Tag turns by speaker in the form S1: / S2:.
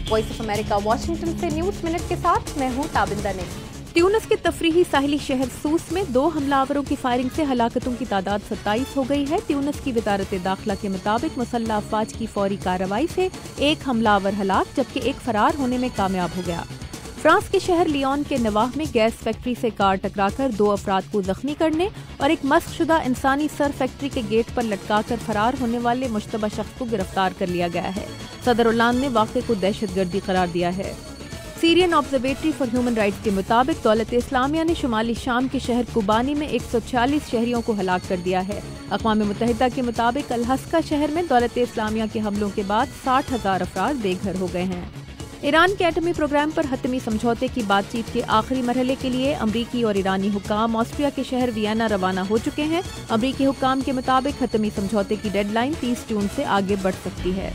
S1: Voice of America Washington से news minute के साथ मैं हूँ ताबिंदा नईम।
S2: ट्यूनिस के तफरीही साहिली शहर सूस में 2 हमलावरों की फायरिंग से हलाकतों की तादाद 27 हो गई है। ट्यूनिस की वजारत दाखिला के मुताबिक मुसल्लह अफवाज की फौरी कार्रवाई से 1 हमलावर हलाक जबकि 1 फरार होने में कामयाब हो गया। फ्रांस के शहर लियोन के नवाह में गैस फैक्ट्री से कार टकराकर 2 अफराद को जख्मी करने और एक मस्कशुदा इंसानी सर फैक्ट्री के गेट पर लटकाकर फरार होने वाले मुश्तबा शख्स को गिरफ्तार कर लिया गया है। सदर ओलांद ने वाक़े को दहशतगर्दी करार दिया है। Syrian observatory for human rights के मुताबिक दौलत इस्लामिया ने शुमाली शाम के शहर कुबानी में 146 शहरियों को हलाक कर दिया है। अक़वाम मुत्तहिदा के मुताबिक अल-हस्का शहर में दौलत इस्लामिया के हमलों के बाद 60,000 अफराद बेघर हो गए हैं। ईरान के एटमी प्रोग्राम पर हतमी समझौते की बातचीत के आखिरी मरहले के लिए अमरीकी और ईरानी हुक्काम ऑस्ट्रिया के शहर वियना रवाना हो चुके हैं। अमरीकी हुक्काम के मुताबिक हतमी समझौते की डेडलाइन 30 जून से आगे बढ़ सकती है।